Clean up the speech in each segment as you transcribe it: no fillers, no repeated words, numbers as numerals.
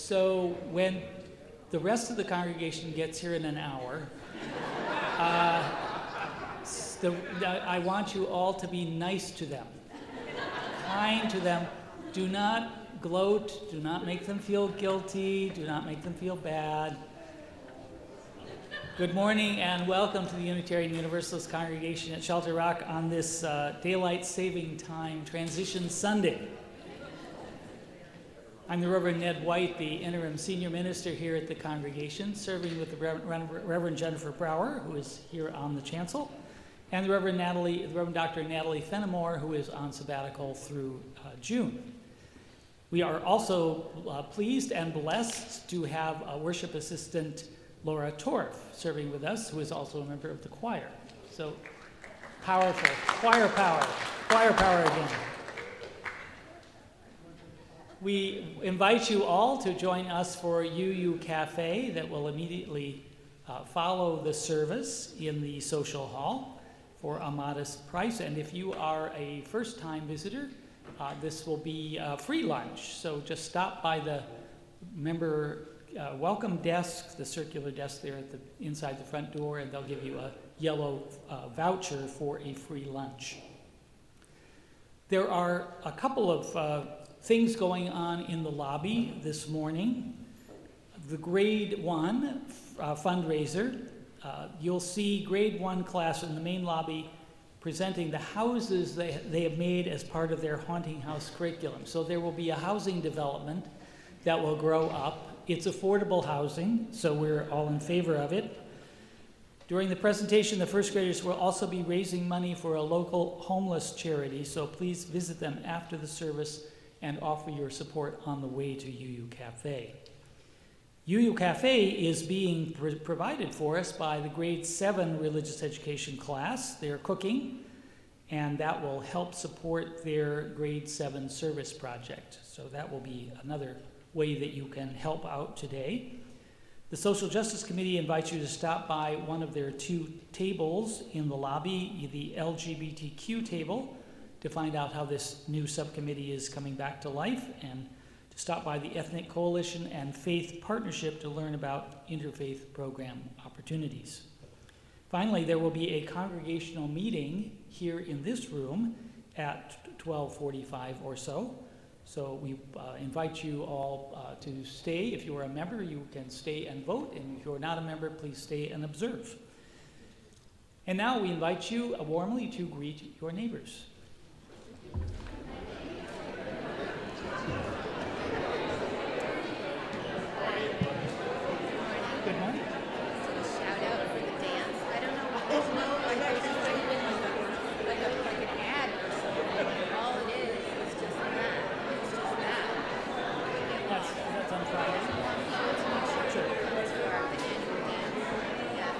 So when the rest of the congregation gets here in an hour, I want you all to be nice to them, kind to them. Do not gloat, do not make them feel guilty, do not make them feel bad. Good morning and welcome to the Unitarian Universalist congregation at Shelter Rock on this Daylight Saving Time Transition Sunday. I'm the Reverend Ned White, the interim senior minister here at the congregation, serving with the Reverend Jennifer Brower, who is here on the chancel, and the Reverend Dr. Natalie Fenimore, who is on sabbatical through June. We are also pleased and blessed to have a worship assistant, Laura Torf, serving with us, who is also a member of the choir. So powerful, choir power again. We invite you all to join us for UU Cafe that will immediately follow the service in the social hall for a modest price. And if you are a first-time visitor, this will be a free lunch. So just stop by the member welcome desk, the circular desk there at the inside the front door, and they'll give you a yellow voucher for a free lunch. There are a couple of things going on in the lobby this morning. The grade 1 fundraiser, you'll see grade 1 class in the main lobby presenting the houses they have made as part of their haunting house curriculum. So there will be a housing development that will grow up. It's affordable housing, so we're all in favor of it. During the presentation, the first graders will also be raising money for a local homeless charity, so please visit them after the service and offer your support on the way to UU Cafe. UU Cafe is being provided for us by the grade 7 religious education class. They're cooking, and that will help support their grade 7 service project. So that will be another way that you can help out today. The Social Justice Committee invites you to stop by one of their 2 tables in the lobby, the LGBTQ table, to find out how this new subcommittee is coming back to life, and to stop by the Ethnic Coalition and Faith Partnership to learn about interfaith program opportunities. Finally, there will be a congregational meeting here in this room at 12:45 or so. So we invite you all to stay. If you are a member, you can stay and vote, and if you're not a member, please stay and observe. And now we invite you warmly to greet your neighbors. Good morning. Shout out for the dance. I don't know. There's no like an ad or something. All it is just that. It's just that. That's on Friday. Sure. It's for the annual dance. Yeah.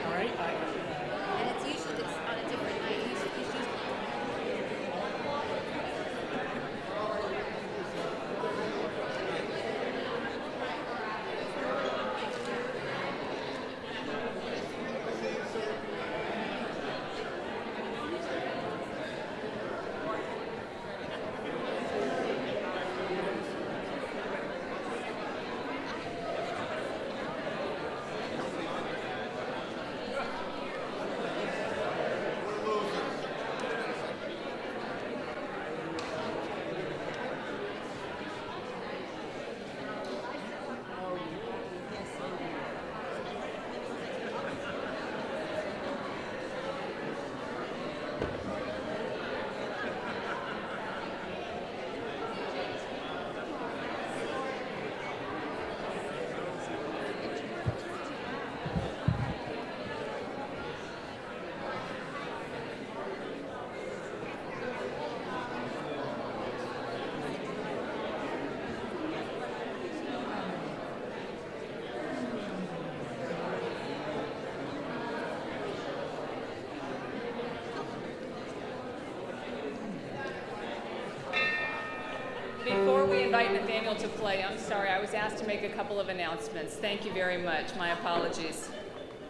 All right. And it's usually on a different night. It's usually Before we invite Nathaniel to play, I'm sorry, I was asked to make a couple of announcements. Thank you very much. My apologies.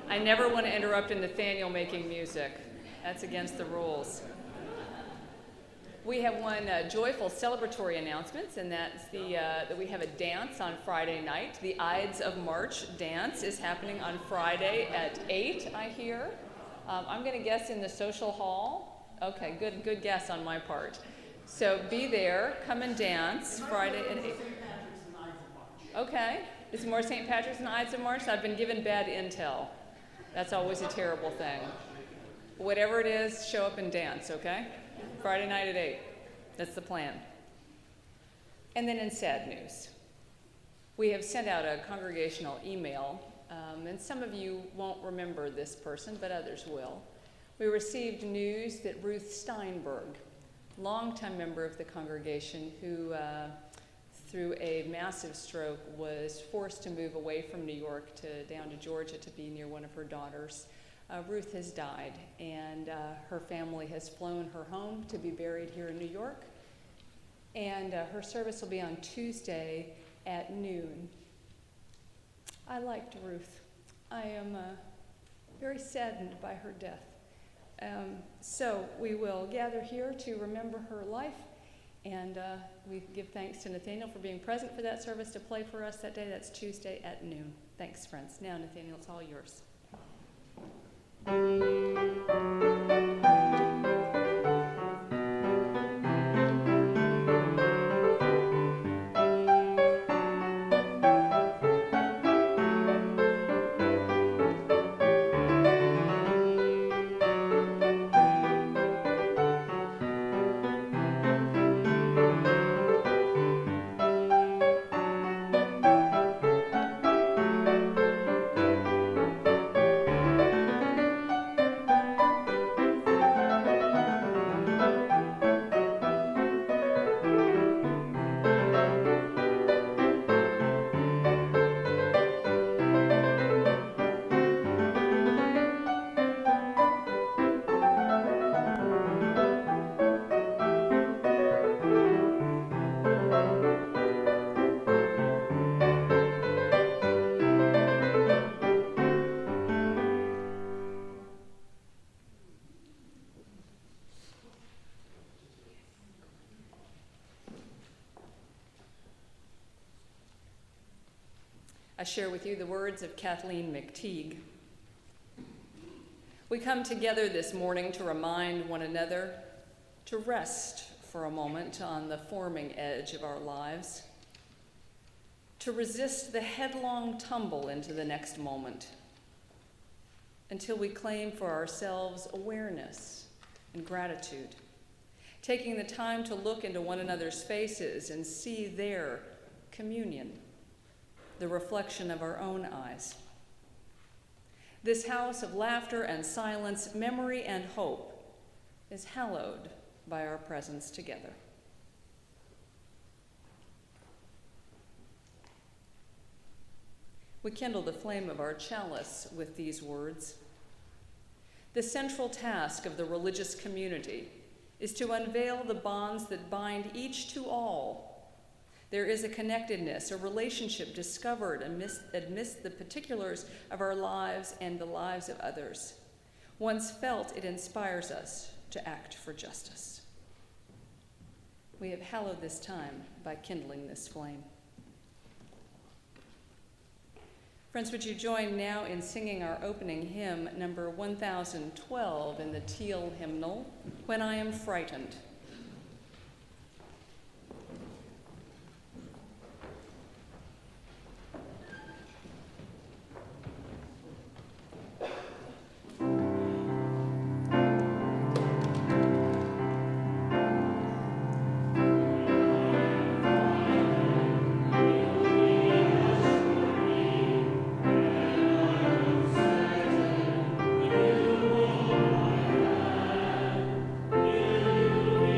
I never want to interrupt Nathaniel making music. That's against the rules. We have one joyful celebratory announcements, and that's that we have a dance on Friday night. The Ides of March dance is happening on Friday at 8, I hear. I'm going to guess in the social hall. Okay, good guess on my part. So be there, come and dance Friday at 8. Okay, it's more St. Patrick's and Ides of March. I've been given bad intel. That's always a terrible thing. Whatever it is, show up and dance, okay? Friday night at 8. That's the plan. And then in sad news, we have sent out a congregational email, and some of you won't remember this person, but others will. We received news that Ruth Steinberg, longtime member of the congregation who, through a massive stroke, was forced to move away from New York down to Georgia to be near one of her daughters. Ruth has died, and her family has flown her home to be buried here in New York. And her service will be on Tuesday at noon. I liked Ruth. I am very saddened by her death. So we will gather here to remember her life, and we give thanks to Nathaniel for being present for that service to play for us that day. That's Tuesday at noon. Thanks, friends. Now, Nathaniel, it's all yours. I share with you the words of Kathleen McTeague. We come together this morning to remind one another to rest for a moment on the forming edge of our lives, to resist the headlong tumble into the next moment, until we claim for ourselves awareness and gratitude, taking the time to look into one another's faces and see their communion, the reflection of our own eyes. This house of laughter and silence, memory and hope, is hallowed by our presence together. We kindle the flame of our chalice with these words. The central task of the religious community is to unveil the bonds that bind each to all. There is a connectedness, a relationship discovered amidst the particulars of our lives and the lives of others. Once felt, it inspires us to act for justice. We have hallowed this time by kindling this flame. Friends, would you join now in singing our opening hymn, number 1012 in the Teal hymnal, When I Am Frightened. You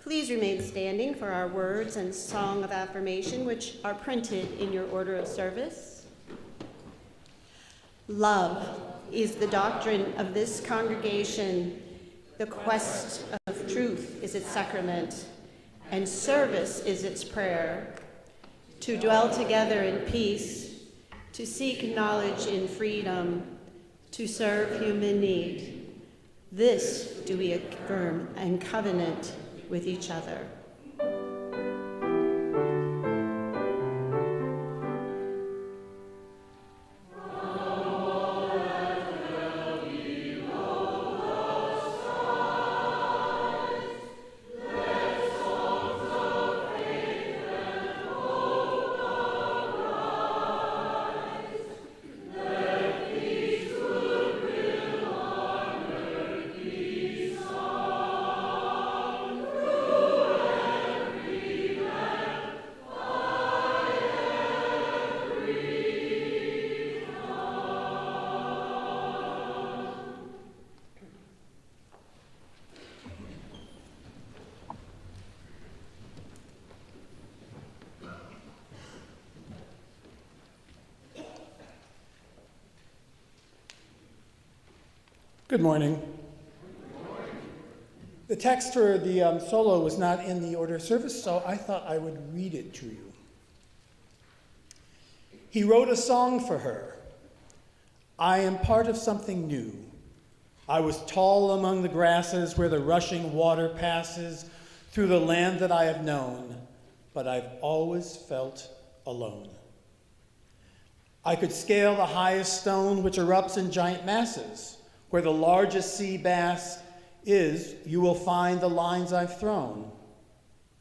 Please remain standing for our words and song of affirmation, which are printed in your order of service. Love is the doctrine of this congregation. The quest of truth is its sacrament, and service is its prayer. To dwell together in peace, to seek knowledge in freedom, to serve human need. This do we affirm and covenant with each other. Good morning. The text for the solo was not in the order of service, so I thought I would read it to you. He wrote a song for her. I am part of something new. I was tall among the grasses where the rushing water passes through the land that I have known, but I've always felt alone. I could scale the highest stone which erupts in giant masses. Where the largest sea bass is, you will find the lines I've thrown.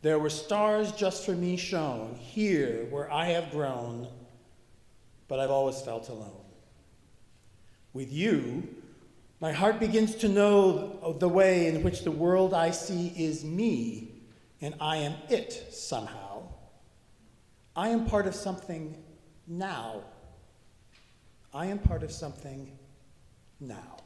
There were stars just for me shone, here where I have grown, but I've always felt alone. With you, my heart begins to know the way in which the world I see is me, and I am it somehow. I am part of something now. I am part of something now.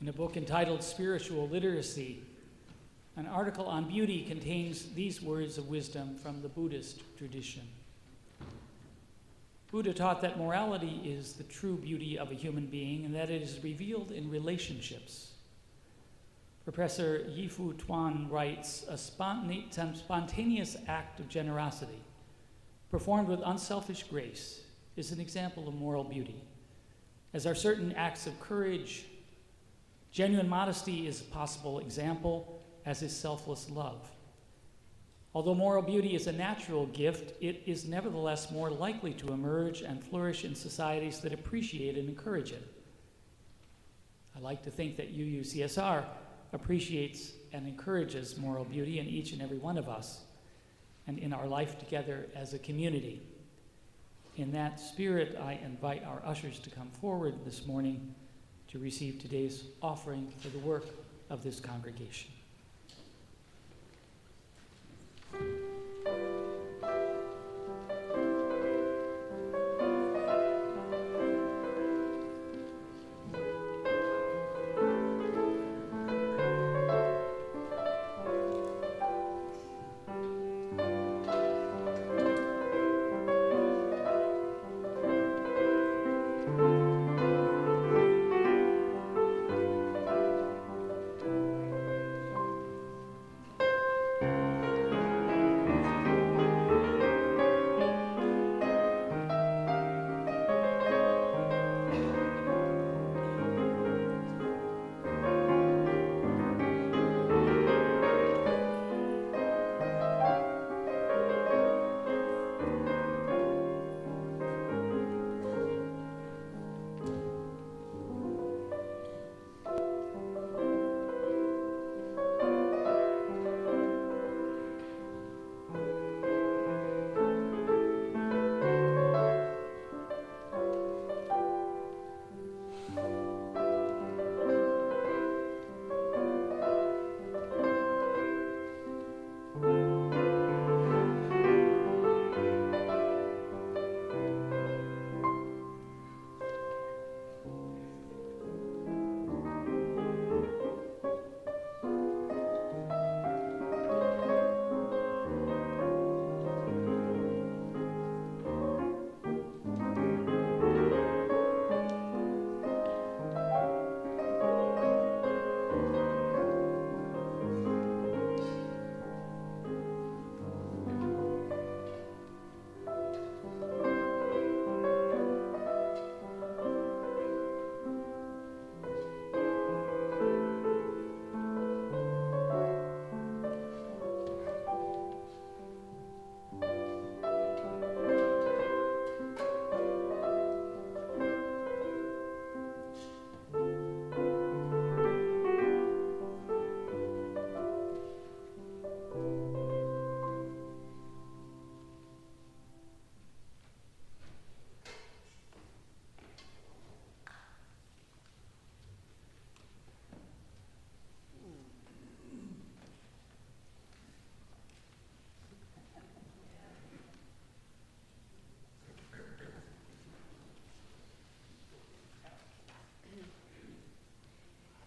In a book entitled Spiritual Literacy, an article on beauty contains these words of wisdom from the Buddhist tradition. Buddha taught that morality is the true beauty of a human being and that it is revealed in relationships. Professor Yifu Tuan writes, a spontaneous act of generosity, performed with unselfish grace, is an example of moral beauty, as are certain acts of courage. Genuine modesty is a possible example, as is selfless love. Although moral beauty is a natural gift, it is nevertheless more likely to emerge and flourish in societies that appreciate and encourage it. I like to think that UUCSR appreciates and encourages moral beauty in each and every one of us and in our life together as a community. In that spirit, I invite our ushers to come forward this morning to receive today's offering for the work of this congregation.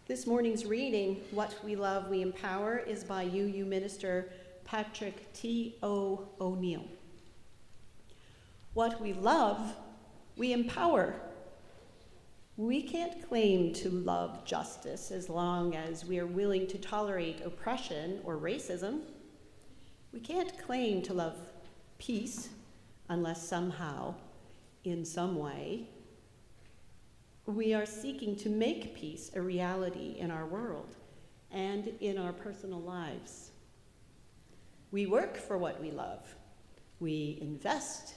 This morning's reading, What We Love, We Empower, is by UU Minister Patrick T.O. O'Neill. What we love, we empower. We can't claim to love justice as long as we are willing to tolerate oppression or racism. We can't claim to love peace unless somehow, in some way, we are seeking to make peace a reality in our world and in our personal lives. We work for what we love. We invest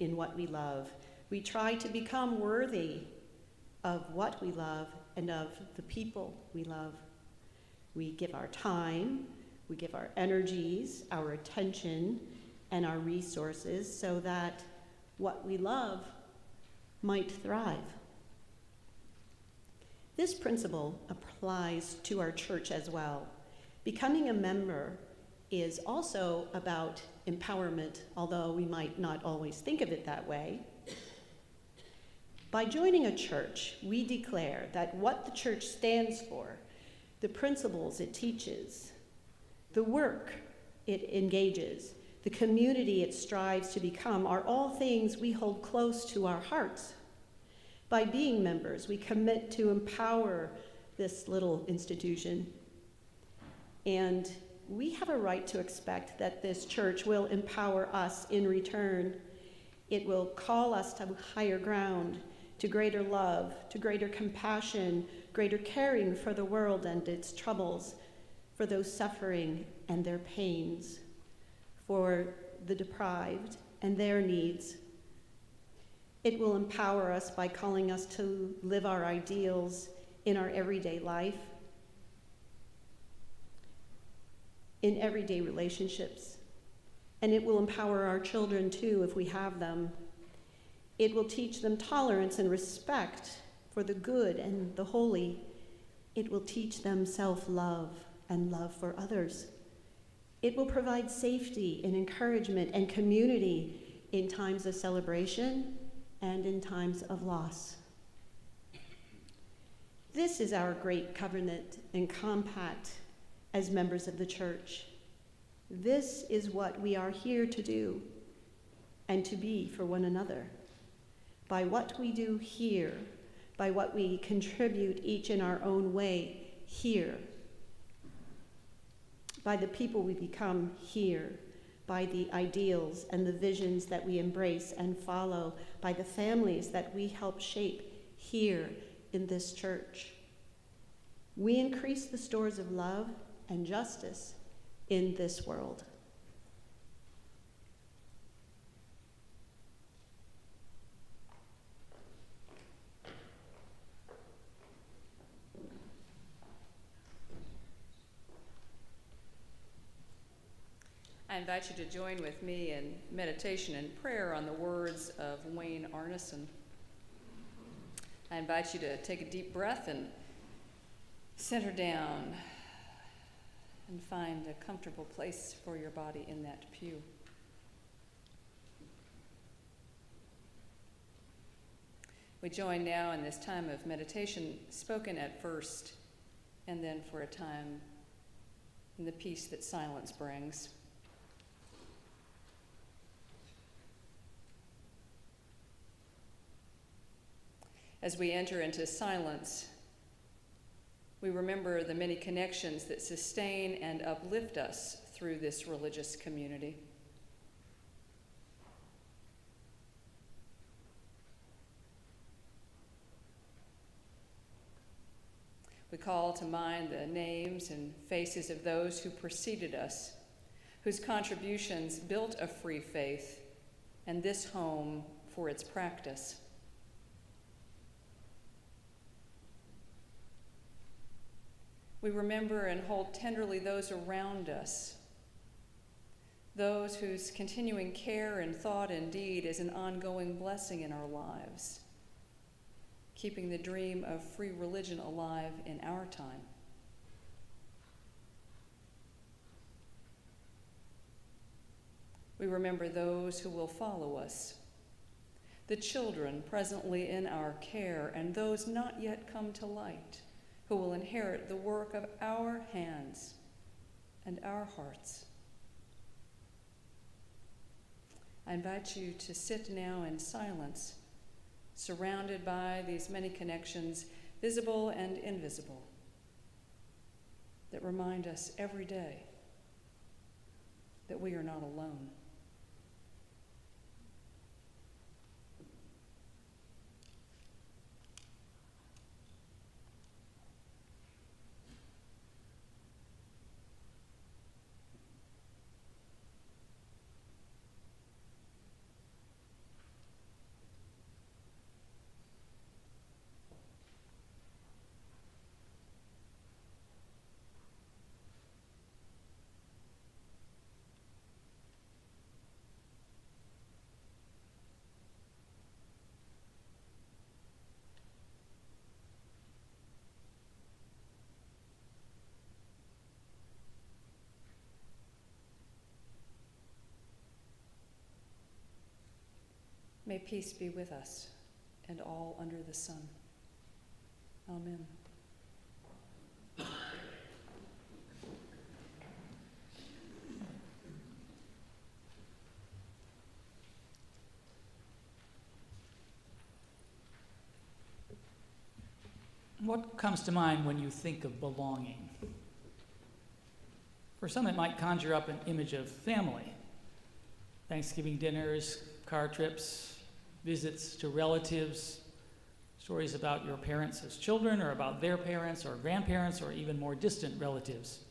in what we love. We try to become worthy of what we love and of the people we love. We give our time, we give our energies, our attention, and our resources so that what we love might thrive. This principle applies to our church as well. Becoming a member is also about empowerment, although we might not always think of it that way. By joining a church, we declare that what the church stands for, the principles it teaches, the work it engages, the community it strives to become are all things we hold close to our hearts. By being members, we commit to empower this little institution. And we have a right to expect that this church will empower us in return. It will call us to higher ground, to greater love, to greater compassion, greater caring for the world and its troubles, for those suffering and their pains, for the deprived and their needs. It will empower us by calling us to live our ideals in our everyday life, in everyday relationships. And it will empower our children too, if we have them. It will teach them tolerance and respect for the good and the holy. It will teach them self-love and love for others. It will provide safety and encouragement and community in times of celebration and in times of loss. This is our great covenant and compact as members of the church. This is what we are here to do and to be for one another. By what we do here, by what we contribute each in our own way here, by the people we become here, by the ideals and the visions that we embrace and follow, by the families that we help shape here in this church. We increase the stores of love and justice in this world. I invite you to join with me in meditation and prayer on the words of Wayne Arneson. I invite you to take a deep breath and center down and find a comfortable place for your body in that pew. We join now in this time of meditation, spoken at first, and then for a time in the peace that silence brings. As we enter into silence, we remember the many connections that sustain and uplift us through this religious community. We call to mind the names and faces of those who preceded us, whose contributions built a free faith and this home for its practice. We remember and hold tenderly those around us, those whose continuing care and thought and deed is an ongoing blessing in our lives, keeping the dream of free religion alive in our time. We remember those who will follow us, the children presently in our care and those not yet come to light, who will inherit the work of our hands and our hearts. I invite you to sit now in silence, surrounded by these many connections, visible and invisible, that remind us every day that we are not alone. May peace be with us and all under the sun. Amen. What comes to mind when you think of belonging? For some, it might conjure up an image of family. Thanksgiving dinners, car trips, visits to relatives, stories about your parents as children or about their parents or grandparents or even more distant relatives.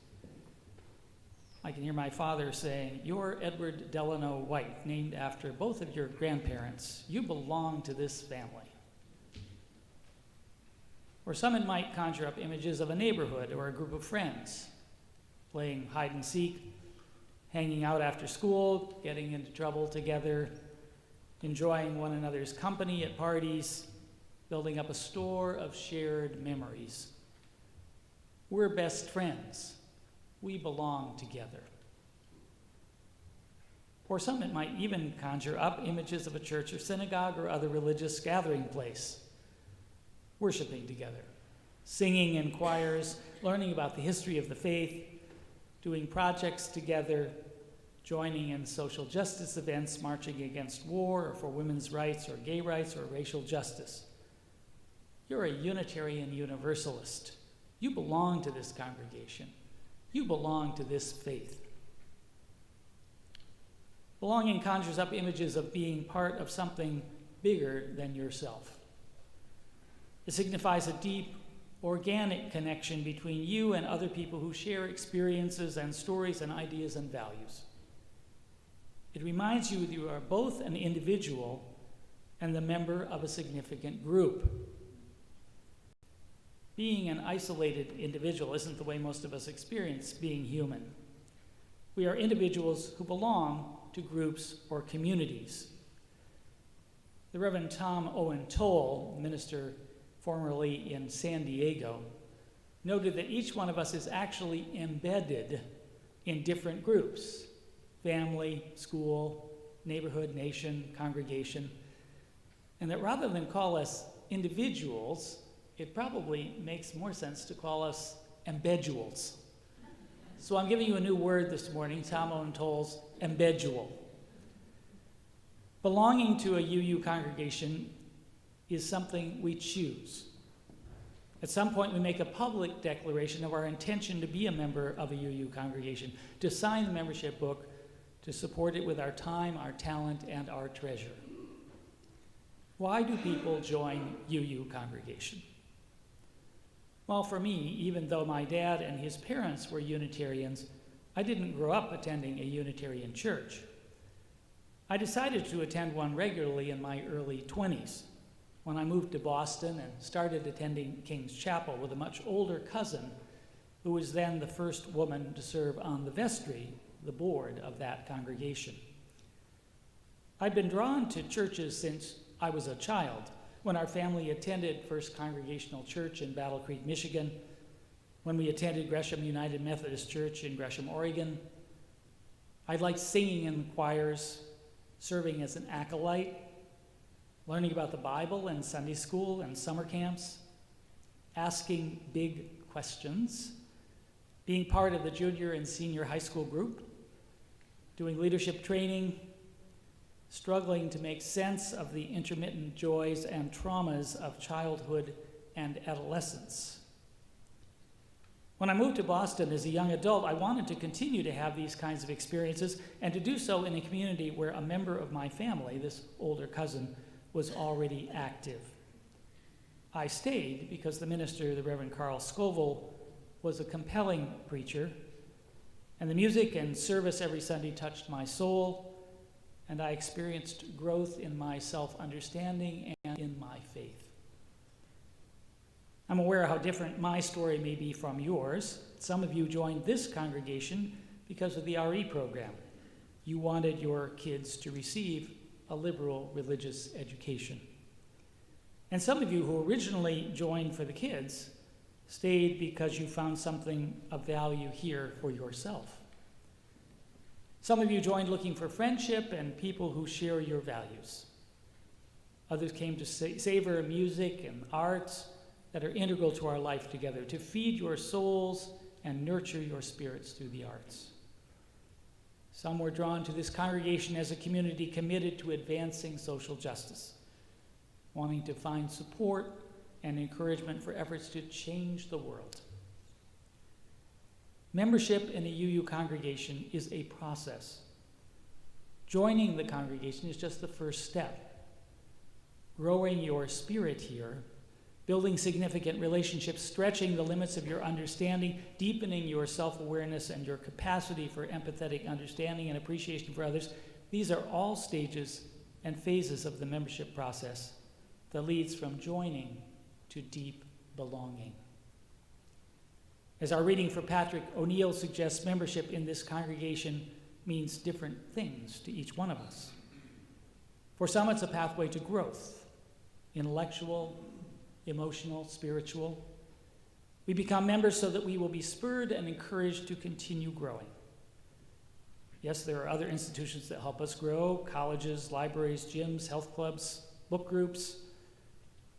I can hear my father saying, "You're Edward Delano White, named after both of your grandparents. You belong to this family." Or some, it might conjure up images of a neighborhood or a group of friends, playing hide and seek, hanging out after school, getting into trouble together, enjoying one another's company at parties, building up a store of shared memories. We're best friends. We belong together. For some, it might even conjure up images of a church or synagogue or other religious gathering place, worshiping together, singing in choirs, learning about the history of the faith, doing projects together, joining in social justice events, marching against war or for women's rights or gay rights or racial justice. You're a Unitarian Universalist. You belong to this congregation. You belong to this faith. Belonging conjures up images of being part of something bigger than yourself. It signifies a deep, organic connection between you and other people who share experiences and stories and ideas and values. It reminds you that you are both an individual and the member of a significant group. Being an isolated individual isn't the way most of us experience being human. We are individuals who belong to groups or communities. The Reverend Tom Owen Toll, minister formerly in San Diego, noted that each one of us is actually embedded in different groups: family, school, neighborhood, nation, congregation, and that rather than call us individuals, it probably makes more sense to call us embedduals. So I'm giving you a new word this morning, Tom Owen Toll's embeddual. Belonging to a UU congregation is something we choose. At some point, we make a public declaration of our intention to be a member of a UU congregation, to sign the membership book, to support it with our time, our talent, and our treasure. Why do people join UU congregation? Well, for me, even though my dad and his parents were Unitarians, I didn't grow up attending a Unitarian church. I decided to attend one regularly in my early 20s, when I moved to Boston and started attending King's Chapel with a much older cousin who was then the first woman to serve on the vestry, the board of that congregation. I'd been drawn to churches since I was a child, when our family attended First Congregational Church in Battle Creek, Michigan, when we attended Gresham United Methodist Church in Gresham, Oregon. I liked singing in the choirs, serving as an acolyte, learning about the Bible in Sunday school and summer camps, asking big questions, being part of the junior and senior high school group, doing leadership training, struggling to make sense of the intermittent joys and traumas of childhood and adolescence. When I moved to Boston as a young adult, I wanted to continue to have these kinds of experiences and to do so in a community where a member of my family, this older cousin, was already active. I stayed because the minister, the Reverend Carl Scoville, was a compelling preacher, and the music and service every Sunday touched my soul, and I experienced growth in my self-understanding and in my faith. I'm aware how different my story may be from yours. Some of you joined this congregation because of the RE program. You wanted your kids to receive a liberal religious education. And some of you who originally joined for the kids stayed because you found something of value here for yourself. Some of you joined looking for friendship and people who share your values. Others came to savor music and arts that are integral to our life together, to feed your souls and nurture your spirits through the arts. Some were drawn to this congregation as a community committed to advancing social justice, wanting to find support and encouragement for efforts to change the world. Membership in a UU congregation is a process. Joining the congregation is just the first step. Growing your spirit here, building significant relationships, stretching the limits of your understanding, deepening your self-awareness and your capacity for empathetic understanding and appreciation for others, these are all stages and phases of the membership process that leads from joining to deep belonging. As our reading for Patrick O'Neill suggests, membership in this congregation means different things to each one of us. For some, it's a pathway to growth, intellectual, emotional, spiritual. We become members so that we will be spurred and encouraged to continue growing. Yes, there are other institutions that help us grow, colleges, libraries, gyms, health clubs, book groups.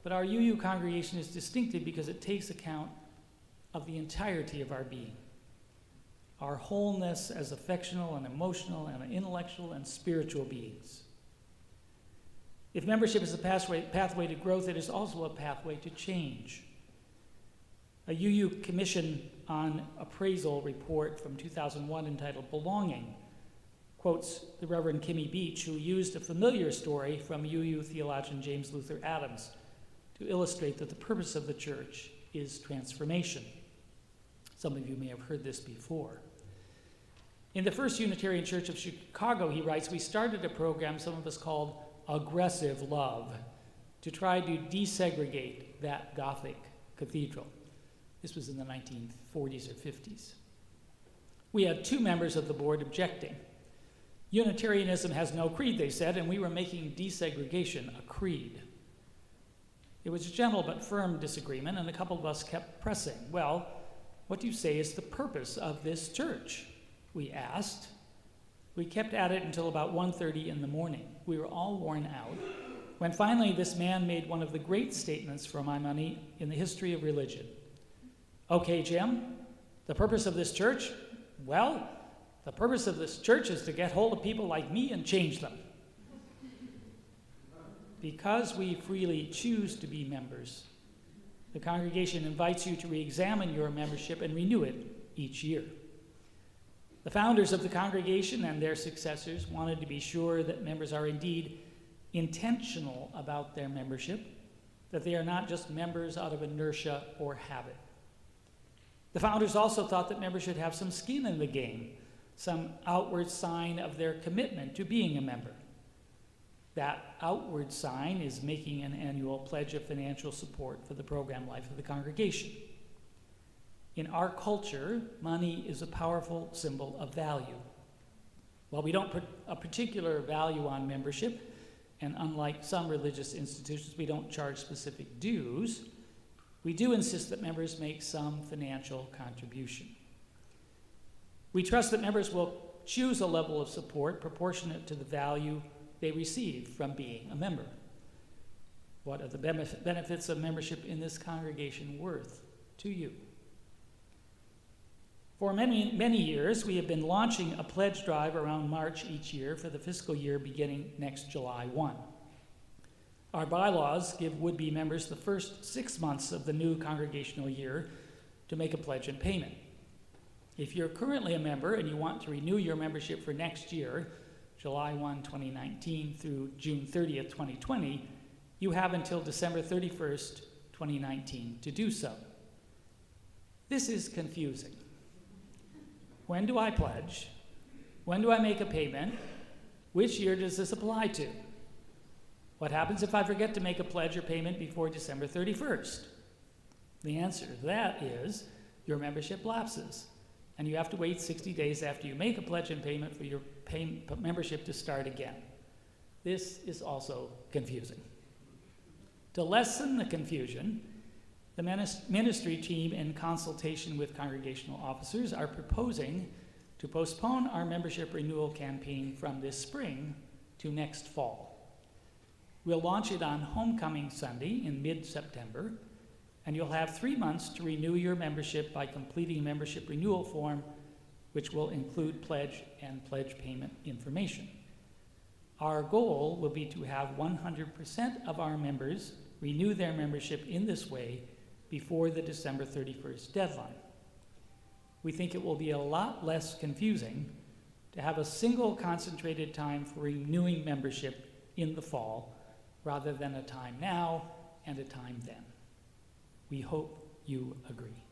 But our UU congregation is distinctive because it takes account of the entirety of our being, our wholeness as affectional and emotional and intellectual and spiritual beings. If membership is a pathway to growth, it is also a pathway to change. A UU Commission on Appraisal report from 2001 entitled Belonging quotes the Reverend Kimmy Beach, who used a familiar story from UU theologian James Luther Adams to illustrate that the purpose of the church is transformation. Some of you may have heard this before. In the First Unitarian Church of Chicago, he writes, we started a program some of us called aggressive love to try to desegregate that Gothic cathedral. This was in the 1940s or 50s. We had 2 members of the board objecting. Unitarianism has no creed, they said, and we were making desegregation a creed. It was a gentle but firm disagreement, and a couple of us kept pressing. Well, what do you say is the purpose of this church? We asked. We kept at it until about 1:30 in the morning. We were all worn out, when finally this man made one of the great statements for my money in the history of religion. Okay, Jim, the purpose of this church? Well, the purpose of this church is to get hold of people like me and change them. Because we freely choose to be members, the congregation invites you to re-examine your membership and renew it each year. The founders of the congregation and their successors wanted to be sure that members are indeed intentional about their membership, that they are not just members out of inertia or habit. The founders also thought that members should have some skin in the game, some outward sign of their commitment to being a member. That outward sign is making an annual pledge of financial support for the program life of the congregation. In our culture, money is a powerful symbol of value. While we don't put a particular value on membership, and unlike some religious institutions, we don't charge specific dues, we do insist that members make some financial contribution. We trust that members will choose a level of support proportionate to the value they receive from being a member. What are the benefits of membership in this congregation worth to you? For many, many years, we have been launching a pledge drive around March each year for the fiscal year beginning next July 1. Our bylaws give would-be members the first 6 months of the new congregational year to make a pledge and payment. If you're currently a member and you want to renew your membership for next year, July 1, 2019 through June 30th, 2020, you have until December 31st, 2019 to do so. This is confusing. When do I pledge? When do I make a payment? Which year does this apply to? What happens if I forget to make a pledge or payment before December 31st? The answer to that is your membership lapses, and you have to wait 60 days after you make a pledge and payment for your membership to start again. This is also confusing. To lessen the confusion, the ministry team, in consultation with congregational officers, are proposing to postpone our membership renewal campaign from this spring to next fall. We'll launch it on Homecoming Sunday in mid-September, and you'll have 3 months to renew your membership by completing a membership renewal form, which will include pledge and pledge payment information. Our goal will be to have 100% of our members renew their membership in this way before the December 31st deadline. We think it will be a lot less confusing to have a single concentrated time for renewing membership in the fall rather than a time now and a time then. We hope you agree.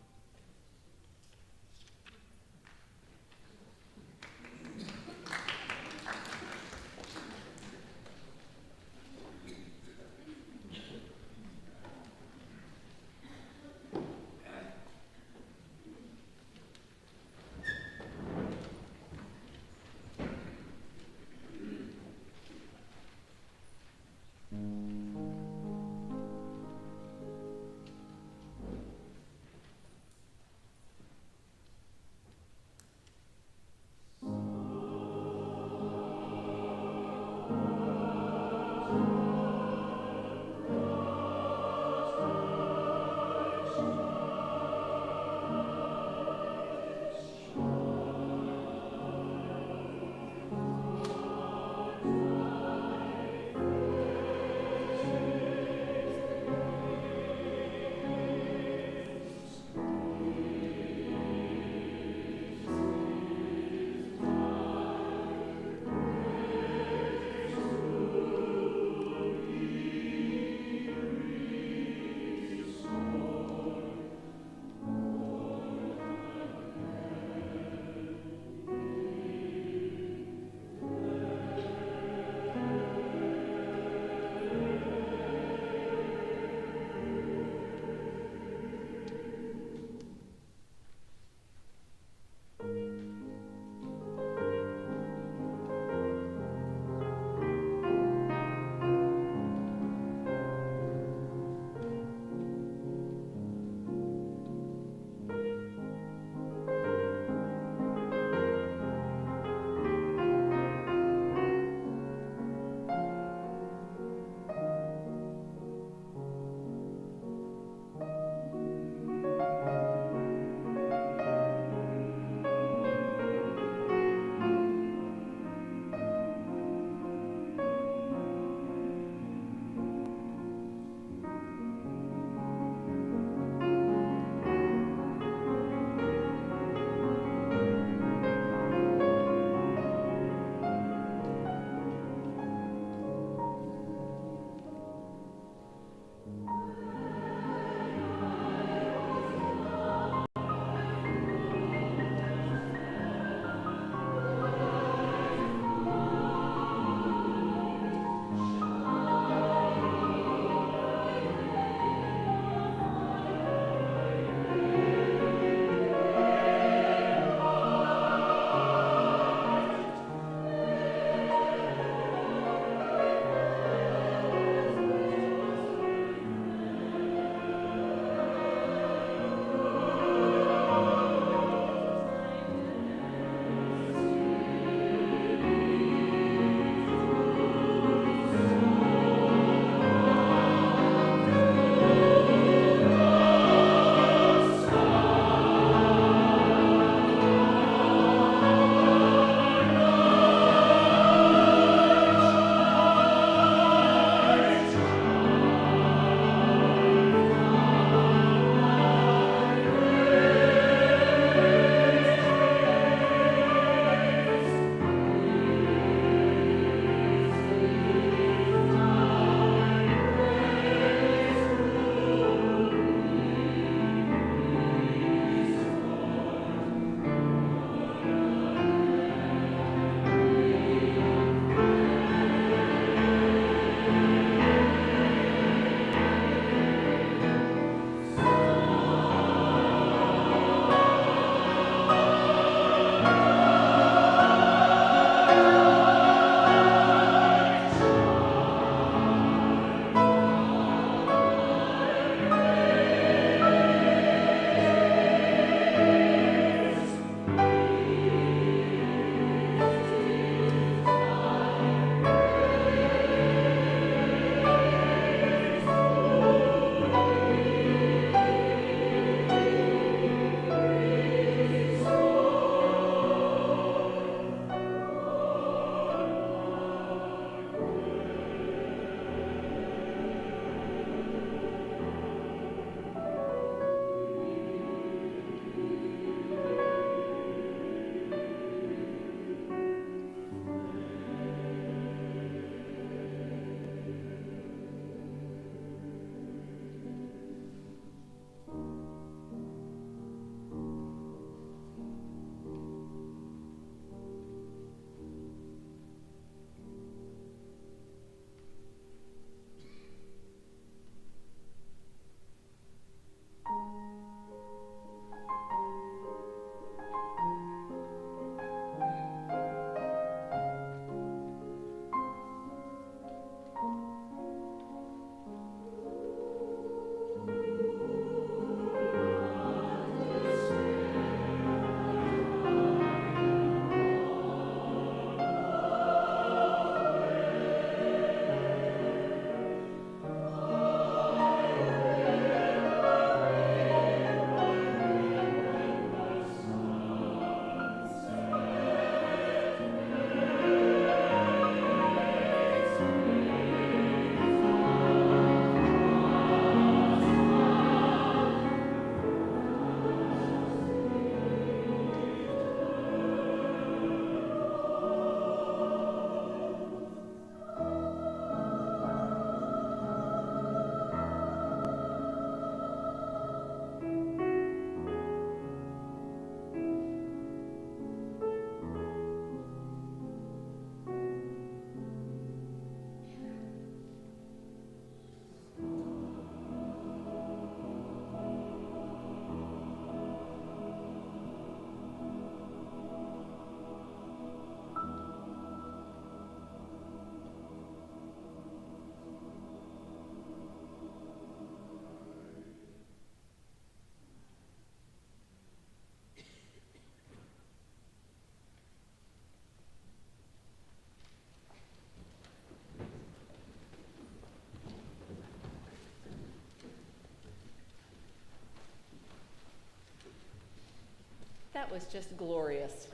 That was just glorious.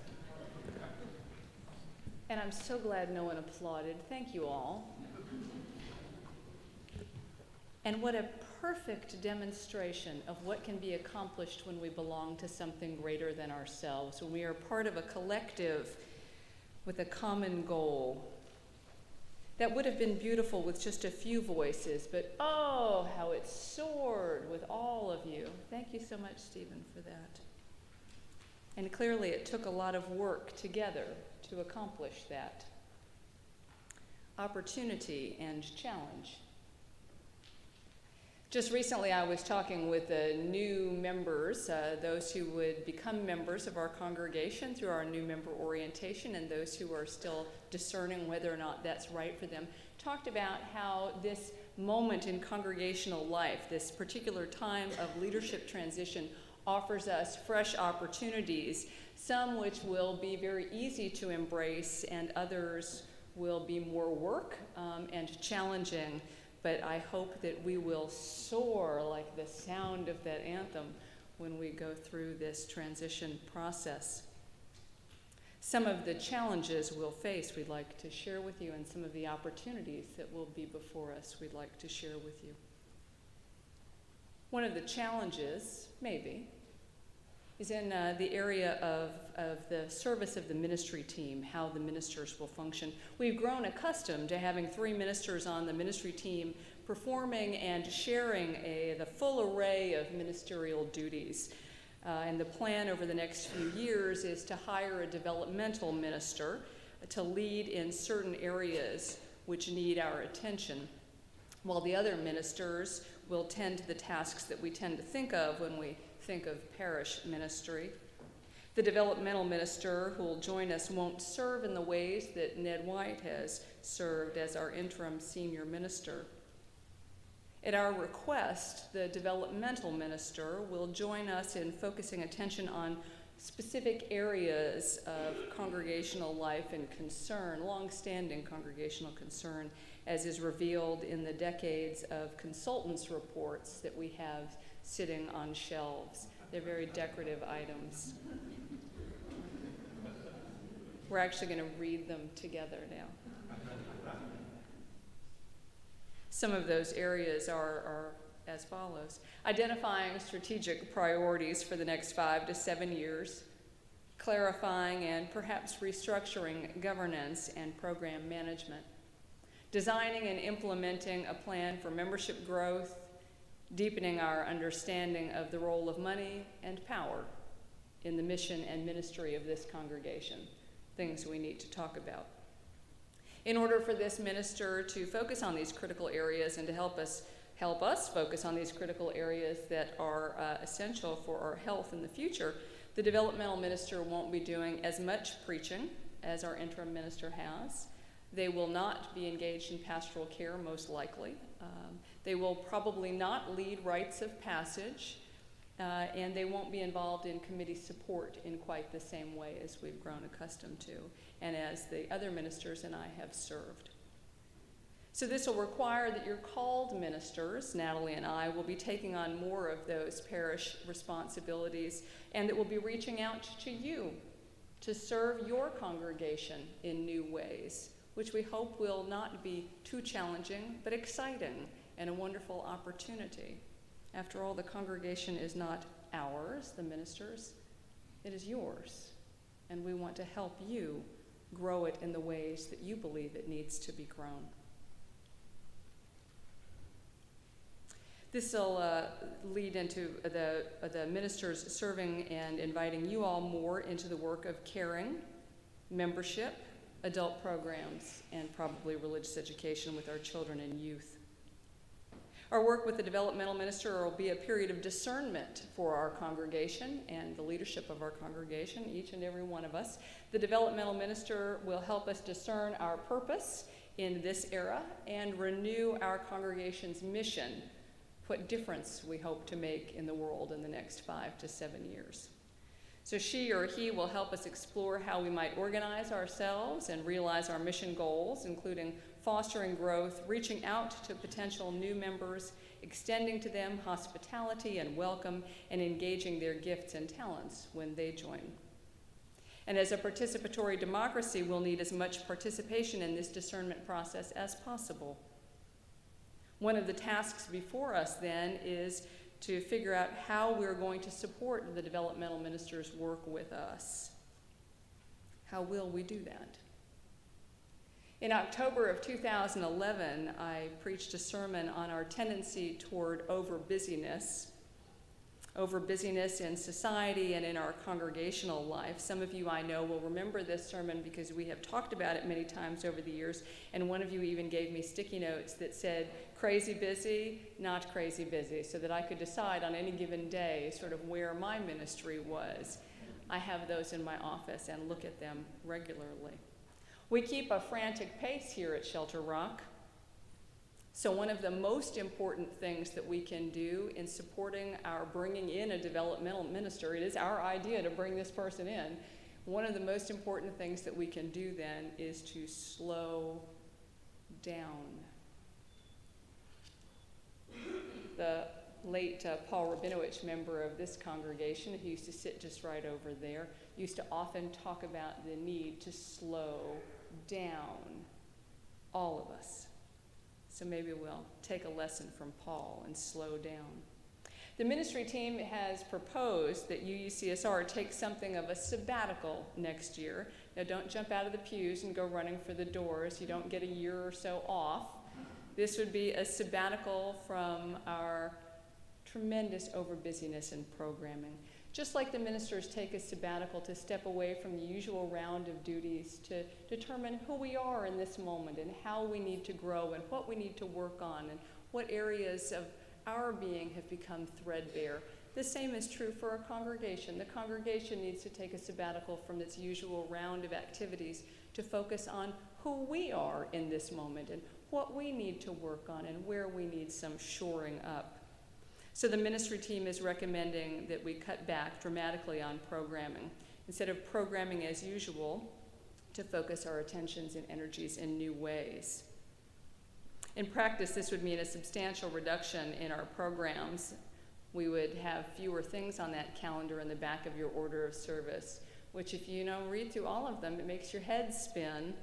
And I'm so glad no one applauded. Thank you all. And what a perfect demonstration of what can be accomplished when we belong to something greater than ourselves, when we are part of a collective with a common goal. That would have been beautiful with just a few voices, but oh, how it soared with all of you. Thank you so much, Stephen, for that. And clearly it took a lot of work together to accomplish that. Opportunity and challenge. Just recently I was talking with the new members, those who would become members of our congregation through our new member orientation, and those who are still discerning whether or not that's right for them, talked about how this moment in congregational life, this particular time of leadership transition, offers us fresh opportunities, some which will be very easy to embrace and others will be more work and challenging. But I hope that we will soar like the sound of that anthem when we go through this transition process. Some of the challenges we'll face we'd like to share with you, and some of the opportunities that will be before us we'd like to share with you. One of the challenges, maybe, is in the area of the service of the ministry team, how the ministers will function. We've grown accustomed to having 3 ministers on the ministry team performing and sharing the full array of ministerial duties. And the plan over the next few years is to hire a developmental minister to lead in certain areas which need our attention, while the other ministers will tend to the tasks that we tend to think of when we think of parish ministry. The developmental minister who will join us won't serve in the ways that Ned White has served as our interim senior minister. At our request, the developmental minister will join us in focusing attention on specific areas of congregational life and concern, long-standing congregational concern, as is revealed in the decades of consultants' reports that we have sitting on shelves. They're very decorative items. We're actually going to read them together now. Some of those areas are as follows: identifying strategic priorities for the next 5 to 7 years, clarifying and perhaps restructuring governance and program management, designing and implementing a plan for membership growth, deepening our understanding of the role of money and power in the mission and ministry of this congregation, things we need to talk about. In order for this minister to focus on these critical areas and to help us focus on these critical areas that are essential for our health in the future, the developmental minister won't be doing as much preaching as our interim minister has. They will not be engaged in pastoral care, most likely. They will probably not lead rites of passage, and they won't be involved in committee support in quite the same way as we've grown accustomed to, and as the other ministers and I have served. So this will require that your called ministers, Natalie and I, will be taking on more of those parish responsibilities, and that will be reaching out to you to serve your congregation in new ways, which we hope will not be too challenging, but exciting and a wonderful opportunity. After all, the congregation is not ours, the ministers, it is yours. And we want to help you grow it in the ways that you believe it needs to be grown. This will lead into the ministers serving and inviting you all more into the work of caring, membership, adult programs, and probably religious education with our children and youth. Our work with the developmental minister will be a period of discernment for our congregation and the leadership of our congregation, each and every one of us. The developmental minister will help us discern our purpose in this era and renew our congregation's mission, what difference we hope to make in the world in the next 5 to 7 years. So she or he will help us explore how we might organize ourselves and realize our mission goals, including fostering growth, reaching out to potential new members, extending to them hospitality and welcome, and engaging their gifts and talents when they join And as a participatory democracy, we'll need as much participation in this discernment process as possible. One of the tasks before us then is to figure out how we're going to support the developmental minister's work with us. How will we do that? In October of 2011, I preached a sermon on our tendency toward over-busyness in society and in our congregational life. Some of you I know will remember this sermon because we have talked about it many times over the years, and one of you even gave me sticky notes that said, crazy busy, not crazy busy, so that I could decide on any given day sort of where my ministry was. I have those in my office and look at them regularly. We keep a frantic pace here at Shelter Rock. So one of the most important things that we can do in supporting our bringing in a developmental minister, it is our idea to bring this person in, one of the most important things that we can do then is to slow down. The late Paul Rabinowitz, member of this congregation, who used to sit just right over there, used to often talk about the need to slow down, all of us. So maybe we'll take a lesson from Paul and slow down. The ministry team has proposed that UUCSR take something of a sabbatical next year. Now don't jump out of the pews and go running for the doors. You don't get a year or so off. This would be a sabbatical from our tremendous overbusyness in programming. Just like the ministers take a sabbatical to step away from the usual round of duties to determine who we are in this moment and how we need to grow and what we need to work on and what areas of our being have become threadbare. The same is true for our congregation. The congregation needs to take a sabbatical from its usual round of activities to focus on who we are in this moment and what we need to work on and where we need some shoring up. So the ministry team is recommending that we cut back dramatically on programming. Instead of programming as usual, to focus our attentions and energies in new ways. In practice, this would mean a substantial reduction in our programs. We would have fewer things on that calendar in the back of your order of service, which if you read through all of them, it makes your head spin.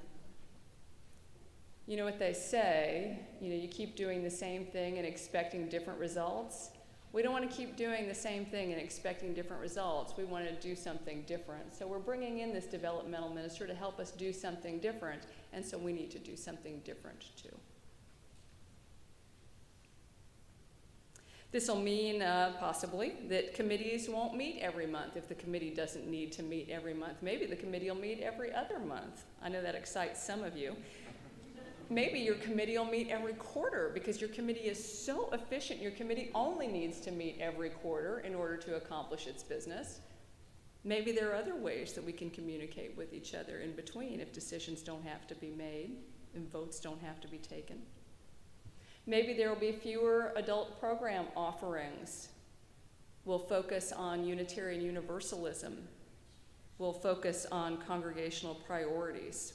You know what they say, you keep doing the same thing and expecting different results. We don't want to keep doing the same thing and expecting different results. We want to do something different. So we're bringing in this developmental minister to help us do something different, and so we need to do something different too. This will mean, possibly, that committees won't meet every month if the committee doesn't need to meet every month. Maybe the committee will meet every other month. I know that excites some of you. Maybe your committee will meet every quarter because your committee is so efficient. Your committee only needs to meet every quarter in order to accomplish its business. Maybe there are other ways that we can communicate with each other in between if decisions don't have to be made and votes don't have to be taken. Maybe there will be fewer adult program offerings. We'll focus on Unitarian Universalism. We'll focus on congregational priorities.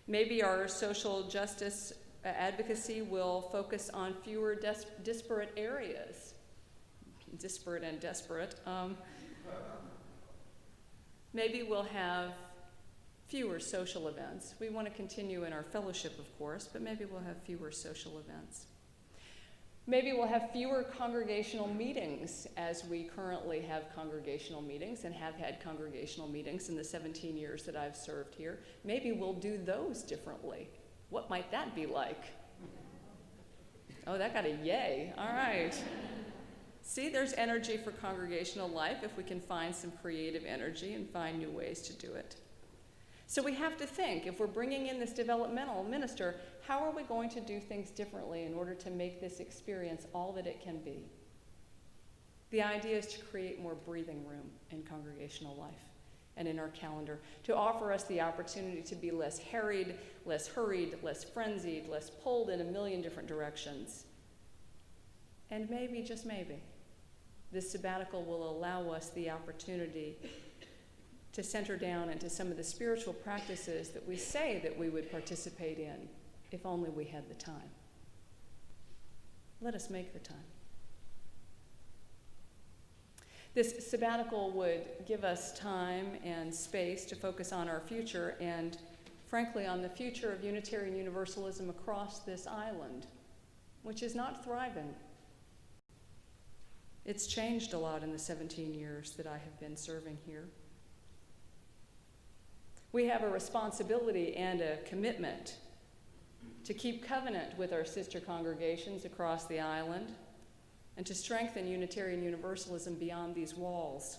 Maybe our social justice advocacy will focus on fewer disparate areas. Disparate and desperate. Maybe we'll have fewer social events. We want to continue in our fellowship, of course, but maybe we'll have fewer social events. Maybe we'll have fewer congregational meetings as we currently have congregational meetings and have had congregational meetings in the 17 years that I've served here. Maybe we'll do those differently. What might that be like? Oh, that got a yay. All right. See, there's energy for congregational life if we can find some creative energy and find new ways to do it. So we have to think, if we're bringing in this developmental minister, how are we going to do things differently in order to make this experience all that it can be? The idea is to create more breathing room in congregational life and in our calendar, to offer us the opportunity to be less harried, less hurried, less frenzied, less pulled in a million different directions. And maybe, just maybe, this sabbatical will allow us the opportunity to center down into some of the spiritual practices that we say that we would participate in if only we had the time. Let us make the time. This sabbatical would give us time and space to focus on our future and, frankly, on the future of Unitarian Universalism across this island, which is not thriving. It's changed a lot in the 17 years that I have been serving here. We have a responsibility and a commitment to keep covenant with our sister congregations across the island and to strengthen Unitarian Universalism beyond these walls.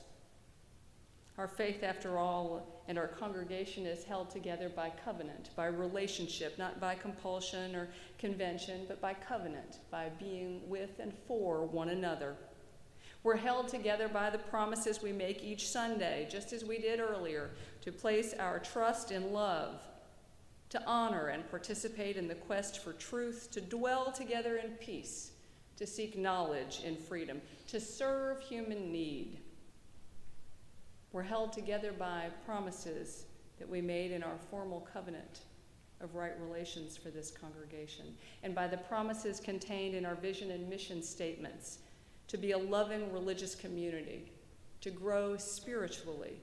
Our faith, after all, and our congregation is held together by covenant, by relationship, not by compulsion or convention, but by covenant, by being with and for one another. We're held together by the promises we make each Sunday, just as we did earlier, to place our trust in love, to honor and participate in the quest for truth, to dwell together in peace, to seek knowledge in freedom, to serve human need. We're held together by promises that we made in our formal covenant of right relations for this congregation, and by the promises contained in our vision and mission statements to be a loving religious community, to grow spiritually,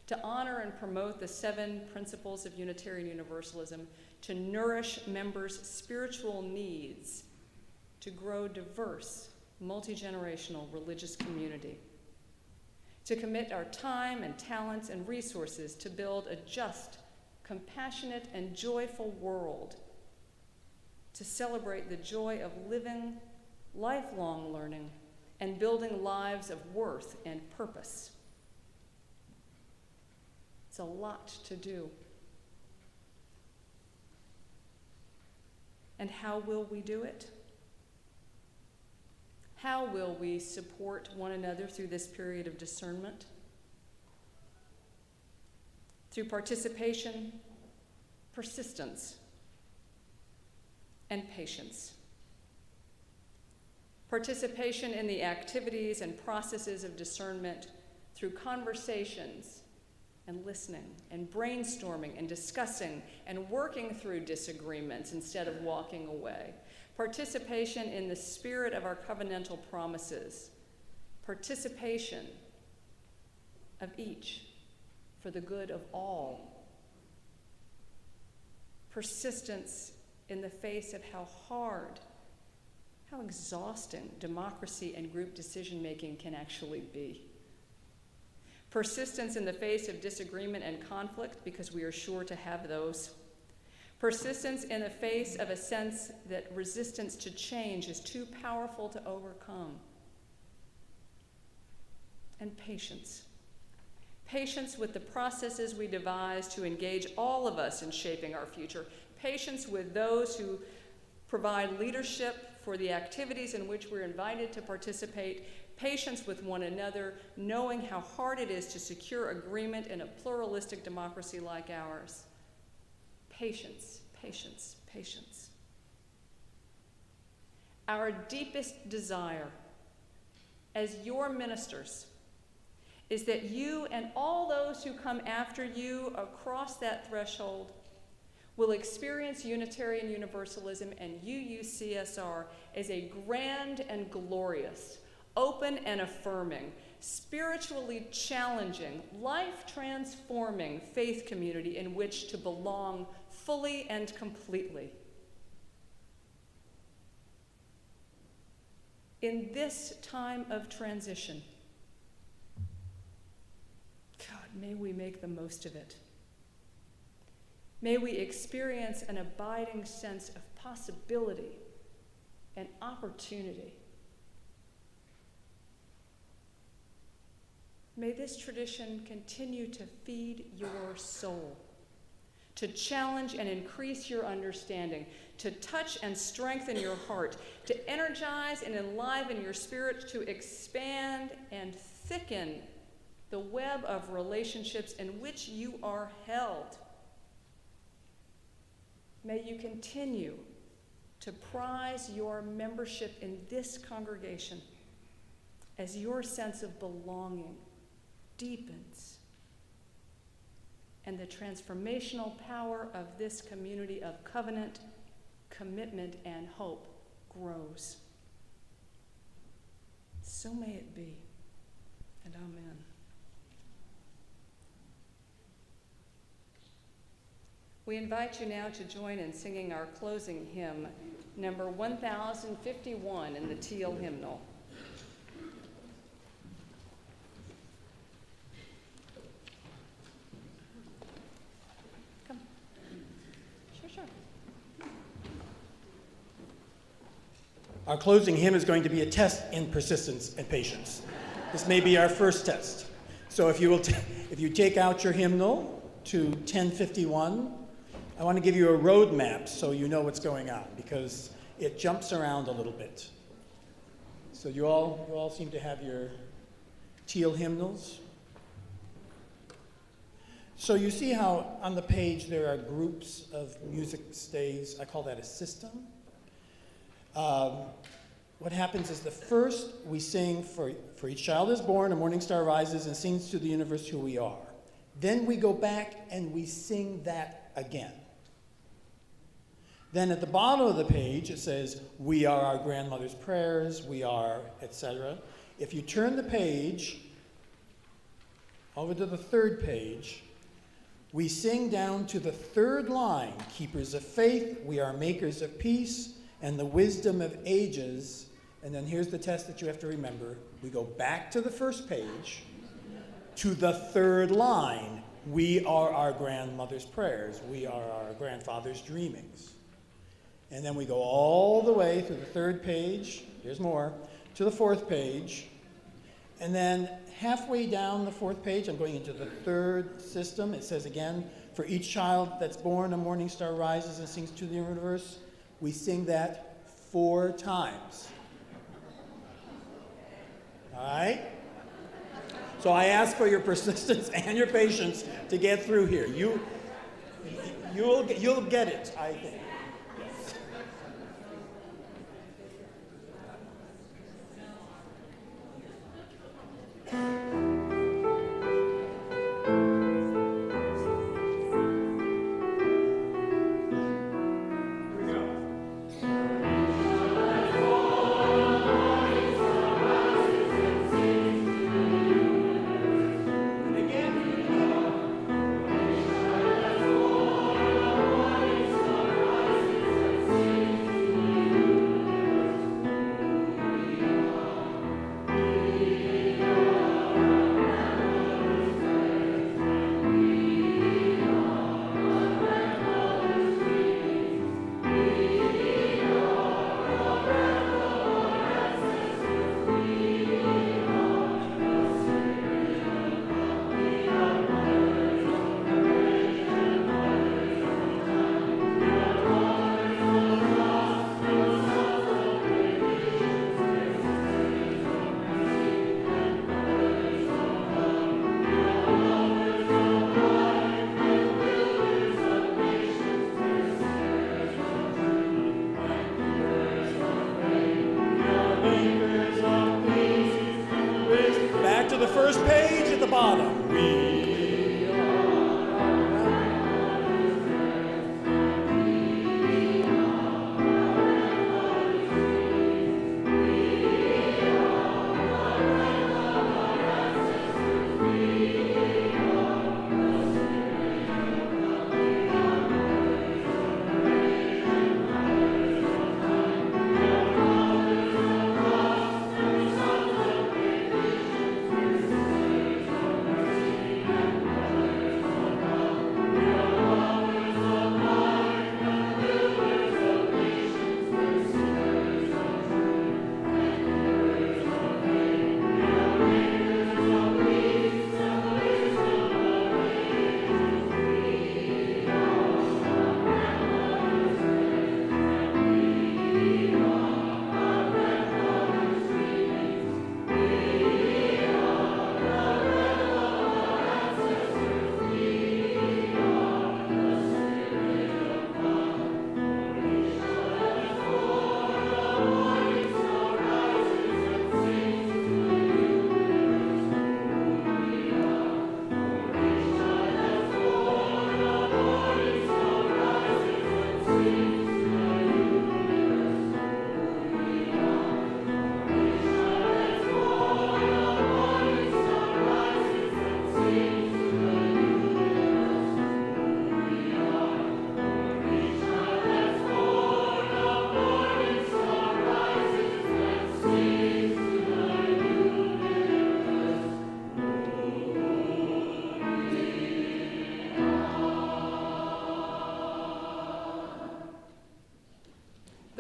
to honor and promote the 7 principles of Unitarian Universalism, to nourish members' spiritual needs, to grow diverse, multi-generational religious community, to commit our time and talents and resources to build a just, compassionate, and joyful world, to celebrate the joy of living, lifelong learning, and building lives of worth and purpose. It's a lot to do. And how will we do it? How will we support one another through this period of discernment? Through participation, persistence, and patience. Participation in the activities and processes of discernment through conversations and listening and brainstorming and discussing and working through disagreements instead of walking away. Participation in the spirit of our covenantal promises. Participation of each for the good of all. Persistence in the face of how hard, how exhausting democracy and group decision-making can actually be. Persistence in the face of disagreement and conflict, because we are sure to have those. Persistence in the face of a sense that resistance to change is too powerful to overcome. And patience. Patience with the processes we devise to engage all of us in shaping our future. Patience with those who provide leadership for the activities in which we're invited to participate, patience with one another, knowing how hard it is to secure agreement in a pluralistic democracy like ours. Patience, patience, patience. Our deepest desire as your ministers is that you and all those who come after you across that threshold will experience Unitarian Universalism and UUCSR as a grand and glorious, open and affirming, spiritually challenging, life-transforming faith community in which to belong fully and completely. In this time of transition, God, may we make the most of it. May we experience an abiding sense of possibility and opportunity. May this tradition continue to feed your soul, to challenge and increase your understanding, to touch and strengthen your heart, to energize and enliven your spirit, to expand and thicken the web of relationships in which you are held. May you continue to prize your membership in this congregation as your sense of belonging deepens and the transformational power of this community of covenant, commitment, and hope grows. So may it be. and amen. We invite you now to join in singing our closing hymn, number 1051 in the Teal hymnal. Come. Sure. Our closing hymn is going to be a test in persistence and patience. This may be our first test. So if you take out your hymnal to 1051, I want to give you a road map so you know what's going on, because it jumps around a little bit. So you all seem to have your teal hymnals. So you see how on the page there are groups of music stays. I call that a system. What happens is the first we sing for each child is born, a morning star rises and sings to the universe who we are. Then we go back and we sing that again. Then at the bottom of the page it says, we are our grandmother's prayers, we are, etc. If you turn the page over to the third page, we sing down to the third line, keepers of faith, we are makers of peace, and the wisdom of ages. And then here's the test that you have to remember. We go back to the first page, to the third line, we are our grandmother's prayers, we are our grandfather's dreamings. And then we go all the way through the third page, here's more, to the fourth page. And then halfway down the fourth page, I'm going into the third system. It says again, for each child that's born, a morning star rises and sings to the universe. We sing that 4 times. All right? So I ask for your persistence and your patience to get through here. You'll get it, I think. The first page at the bottom. We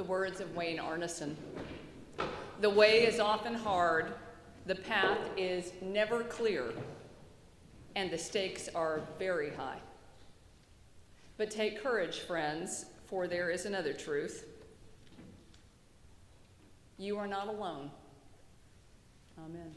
the words of Wayne Arneson. The way is often hard, the path is never clear, and the stakes are very high. But take courage, friends, for there is another truth. You are not alone. Amen.